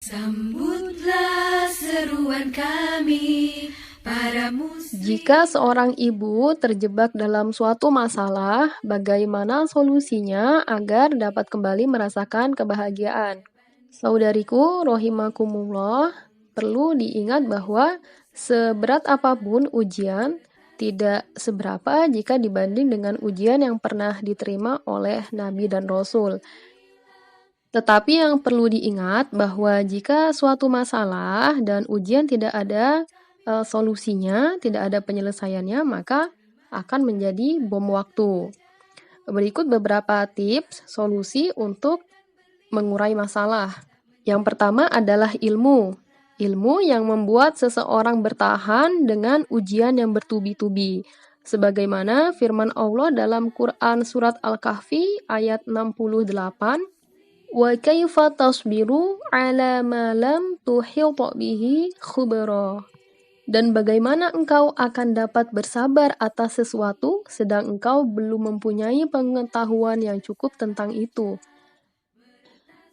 Sambutlah seruan kami, para muslim. Jika seorang ibu terjebak dalam suatu masalah, bagaimana solusinya agar dapat kembali merasakan kebahagiaan? Saudariku, rahimakumullah, perlu diingat bahwa seberat apapun ujian, tidak seberapa jika dibanding dengan ujian yang pernah diterima oleh Nabi dan Rasul. Tetapi yang perlu diingat bahwa jika suatu masalah dan ujian tidak ada solusinya, tidak ada penyelesaiannya, maka akan menjadi bom waktu. Berikut beberapa tips solusi untuk mengurai masalah. Yang pertama adalah ilmu. Ilmu yang membuat seseorang bertahan dengan ujian yang bertubi-tubi. Sebagaimana firman Allah dalam Quran Surat Al-Kahfi ayat 68, wa kaifa tasbiru ala ma lam tuhit bihi khubra. Dan bagaimana engkau akan dapat bersabar atas sesuatu sedang engkau belum mempunyai pengetahuan yang cukup tentang itu.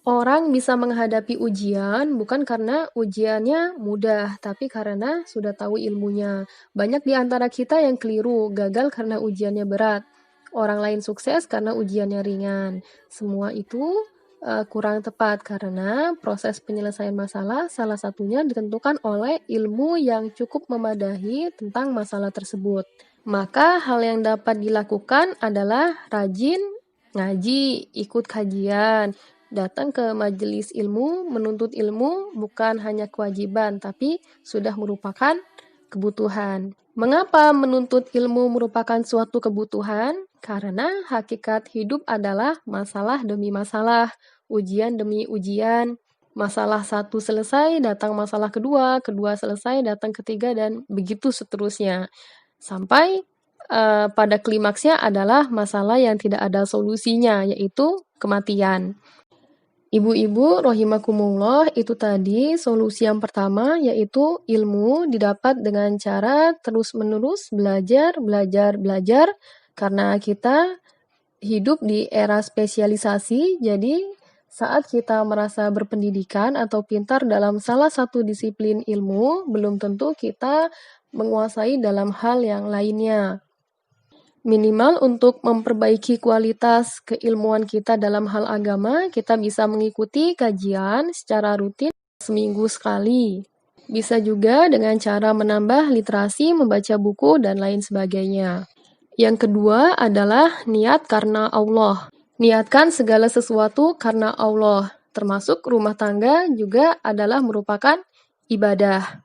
Orang bisa menghadapi ujian bukan karena ujiannya mudah, tapi karena sudah tahu ilmunya. Banyak di antara kita yang keliru, gagal karena ujiannya berat. Orang lain sukses karena ujiannya ringan. Semua itu kurang tepat karena proses penyelesaian masalah salah satunya ditentukan oleh ilmu yang cukup memadai tentang masalah tersebut. Maka hal yang dapat dilakukan adalah rajin ngaji, ikut kajian, datang ke majelis ilmu, menuntut ilmu bukan hanya kewajiban tapi sudah merupakan kebutuhan. Mengapa menuntut ilmu merupakan suatu kebutuhan? Karena hakikat hidup adalah masalah demi masalah, ujian demi ujian. Masalah satu selesai, datang masalah kedua, kedua selesai, datang ketiga, dan begitu seterusnya. Sampai pada klimaksnya adalah masalah yang tidak ada solusinya, yaitu kematian. Ibu-ibu rahimakumullah, itu tadi solusi yang pertama, yaitu ilmu didapat dengan cara terus-menerus belajar, karena kita hidup di era spesialisasi, jadi saat kita merasa berpendidikan atau pintar dalam salah satu disiplin ilmu, belum tentu kita menguasai dalam hal yang lainnya. Minimal untuk memperbaiki kualitas keilmuan kita dalam hal agama, kita bisa mengikuti kajian secara rutin seminggu sekali. Bisa juga dengan cara menambah literasi, membaca buku, dan lain sebagainya. Yang kedua adalah niat karena Allah. Niatkan segala sesuatu karena Allah, termasuk rumah tangga juga adalah merupakan ibadah.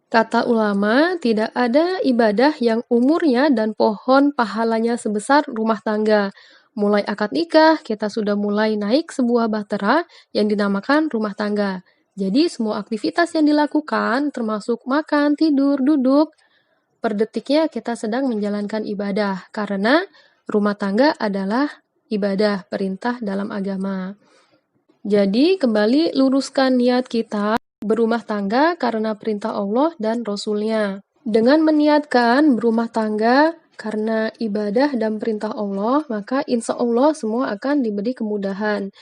Kata ulama, tidak ada ibadah yang umurnya dan pohon pahalanya sebesar rumah tangga. Mulai akad nikah, kita sudah mulai naik sebuah bahtera yang dinamakan rumah tangga. Jadi semua aktivitas yang dilakukan, termasuk makan, tidur, duduk, per detiknya kita sedang menjalankan ibadah. Karena rumah tangga adalah ibadah, perintah dalam agama. Jadi kembali luruskan niat kita berumah tangga karena perintah Allah dan Rasul-Nya. Dengan meniatkan berumah tangga karena ibadah dan perintah Allah, maka insya Allah semua akan diberi kemudahan.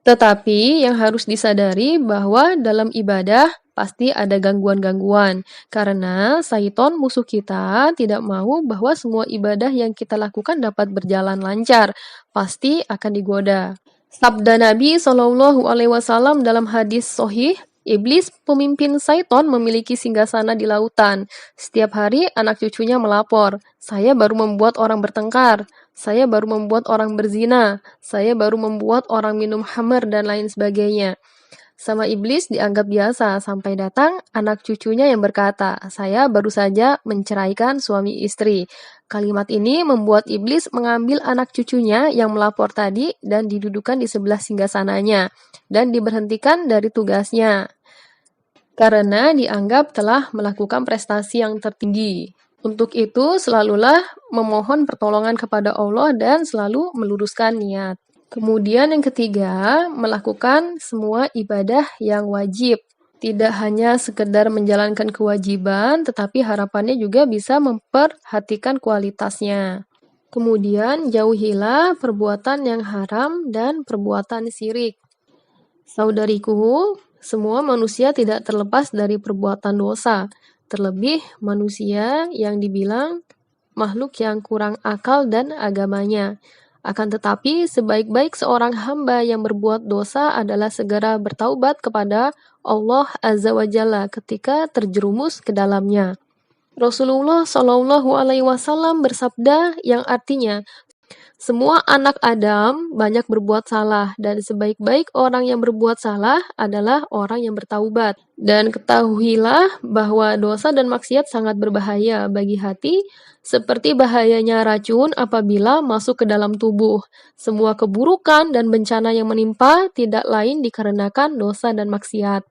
Tetapi yang harus disadari bahwa dalam ibadah pasti ada gangguan-gangguan. Karena syaiton musuh kita tidak mau bahwa semua ibadah yang kita lakukan dapat berjalan lancar. Pasti akan digoda. Sabda Nabi SAW dalam hadis sahih, iblis pemimpin syaiton memiliki singgasana di lautan. Setiap hari anak cucunya melapor, saya baru membuat orang bertengkar, saya baru membuat orang berzina, saya baru membuat orang minum khamr, dan lain sebagainya. Sama iblis dianggap biasa sampai datang anak cucunya yang berkata, saya baru saja menceraikan suami istri. Kalimat ini membuat iblis mengambil anak cucunya yang melapor tadi dan didudukan di sebelah singgasananya dan diberhentikan dari tugasnya karena dianggap telah melakukan prestasi yang tertinggi. Untuk itu, selalulah memohon pertolongan kepada Allah dan selalu meluruskan niat. Kemudian yang ketiga, melakukan semua ibadah yang wajib. Tidak hanya sekedar menjalankan kewajiban, tetapi harapannya juga bisa memperhatikan kualitasnya. Kemudian jauhilah perbuatan yang haram dan perbuatan syirik. Saudariku, Semua manusia tidak terlepas dari perbuatan dosa, terlebih manusia yang dibilang makhluk yang kurang akal dan agamanya. Akan tetapi, sebaik-baik seorang hamba yang berbuat dosa adalah segera bertaubat kepada Allah Azza wa Jalla ketika terjerumus ke dalamnya. Rasulullah Shallallahu Alaihi Wasallam bersabda yang artinya, semua anak Adam banyak berbuat salah, dan sebaik-baik orang yang berbuat salah adalah orang yang bertaubat. Dan ketahuilah bahwa dosa dan maksiat sangat berbahaya bagi hati, seperti bahayanya racun apabila masuk ke dalam tubuh. Semua keburukan dan bencana yang menimpa tidak lain dikarenakan dosa dan maksiat.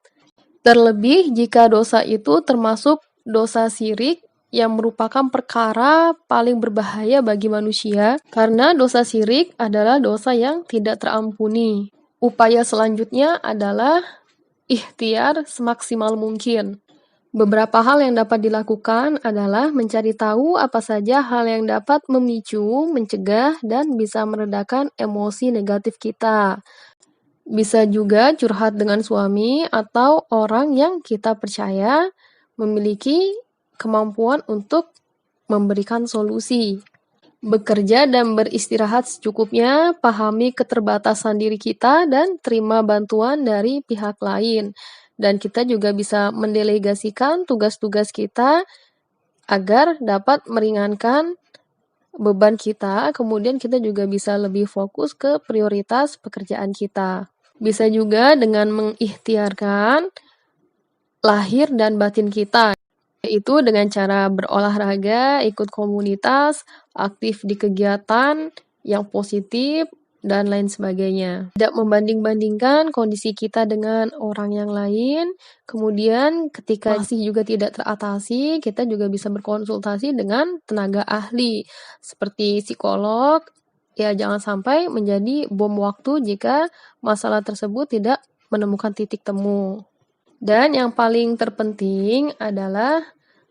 Terlebih jika dosa itu termasuk dosa syirik, yang merupakan perkara paling berbahaya bagi manusia, karena dosa syirik adalah dosa yang tidak terampuni. Upaya selanjutnya adalah ikhtiar semaksimal mungkin. Beberapa hal yang dapat dilakukan adalah mencari tahu apa saja hal yang dapat memicu, mencegah, dan bisa meredakan emosi negatif kita. Bisa juga curhat dengan suami atau orang yang kita percaya memiliki kemampuan untuk memberikan solusi. Bekerja dan beristirahat secukupnya, pahami keterbatasan diri kita, dan terima bantuan dari pihak lain. Dan kita juga bisa mendelegasikan tugas-tugas kita agar dapat meringankan beban kita, kemudian kita juga bisa lebih fokus ke prioritas pekerjaan kita. Bisa juga dengan mengikhtiarkan lahir dan batin kita, yaitu dengan cara berolahraga, ikut komunitas, aktif di kegiatan yang positif, dan lain sebagainya. Tidak membanding-bandingkan kondisi kita dengan orang yang lain. Kemudian ketika masih juga tidak teratasi, kita juga bisa berkonsultasi dengan tenaga ahli seperti psikolog. Ya, jangan sampai menjadi bom waktu jika masalah tersebut tidak menemukan titik temu. Dan yang paling terpenting adalah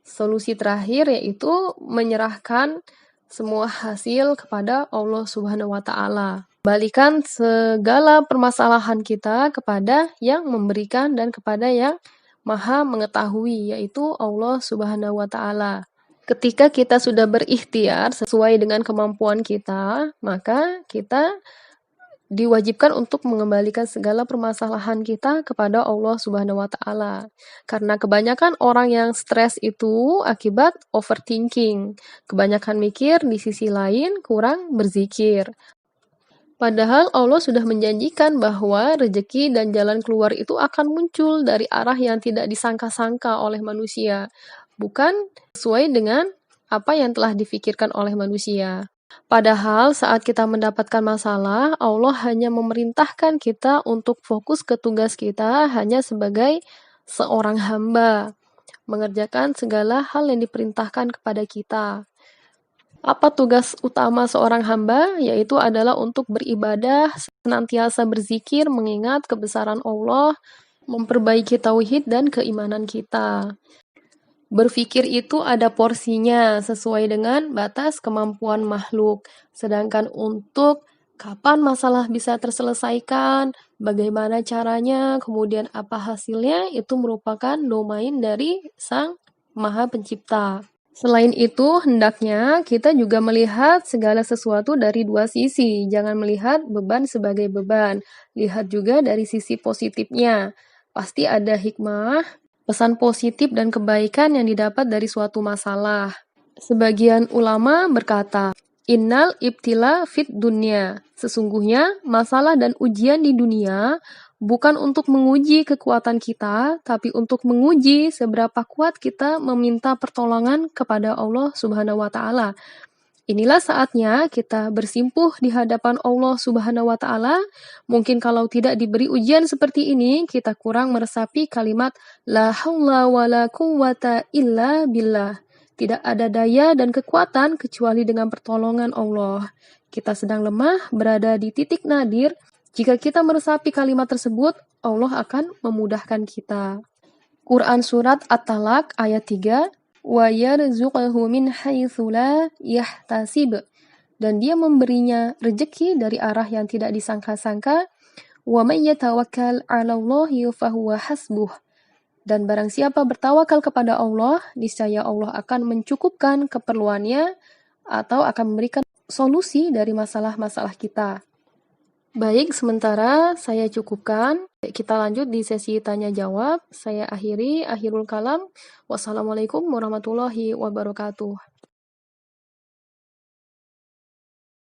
solusi terakhir, yaitu menyerahkan semua hasil kepada Allah Subhanahu wa Ta'ala. Balikan segala permasalahan kita kepada yang memberikan dan kepada yang Maha mengetahui, yaitu Allah Subhanahu wa Ta'ala. Ketika kita sudah berikhtiar sesuai dengan kemampuan kita, maka kita diwajibkan untuk mengembalikan segala permasalahan kita kepada Allah Subhanahu wa Ta'ala. Karena kebanyakan orang yang stres itu akibat overthinking. Kebanyakan mikir, di sisi lain kurang berzikir. Padahal Allah sudah menjanjikan bahwa rezeki dan jalan keluar itu akan muncul dari arah yang tidak disangka-sangka oleh manusia, bukan sesuai dengan apa yang telah difikirkan oleh manusia. Padahal saat kita mendapatkan masalah, Allah hanya memerintahkan kita untuk fokus ke tugas kita hanya sebagai seorang hamba, mengerjakan segala hal yang diperintahkan kepada kita. Apa tugas utama seorang hamba? Yaitu adalah untuk beribadah, senantiasa berzikir, mengingat kebesaran Allah, memperbaiki tauhid dan keimanan kita. Berpikir itu ada porsinya, sesuai dengan batas kemampuan makhluk. Sedangkan untuk kapan masalah bisa terselesaikan, bagaimana caranya, kemudian apa hasilnya, itu merupakan domain dari Sang Maha Pencipta. Selain itu, hendaknya kita juga melihat segala sesuatu dari dua sisi. Jangan melihat beban sebagai beban. Lihat juga dari sisi positifnya. Pasti ada hikmah, pesan positif dan kebaikan yang didapat dari suatu masalah. Sebagian ulama berkata, Innal ibtila fit dunya. Sesungguhnya masalah dan ujian di dunia bukan untuk menguji kekuatan kita, tapi untuk menguji seberapa kuat kita meminta pertolongan kepada Allah Subhanahu wa Ta'ala. Inilah saatnya kita bersimpuh di hadapan Allah Subhanahu wa Ta'ala. Mungkin kalau tidak diberi ujian seperti ini, kita kurang meresapi kalimat La haula wa la quwwata illa billah. Tidak ada daya dan kekuatan kecuali dengan pertolongan Allah. Kita sedang lemah, berada di titik nadir. Jika kita meresapi kalimat tersebut, Allah akan memudahkan kita. Quran Surat At-Talaq ayat 3, wa yarzuqhu min haitsu la yahtasib, dan dia memberinya rezeki dari arah yang tidak disangka-sangka. Wa may yatawakkal 'alallahi fahuwa hasbuh. Dan barang siapa bertawakal kepada Allah, niscaya Allah akan mencukupkan keperluannya atau akan memberikan solusi dari masalah-masalah kita. Baik, sementara saya cukupkan. Kita lanjut di sesi tanya jawab. Saya akhirul kalam. Wassalamualaikum warahmatullahi wabarakatuh.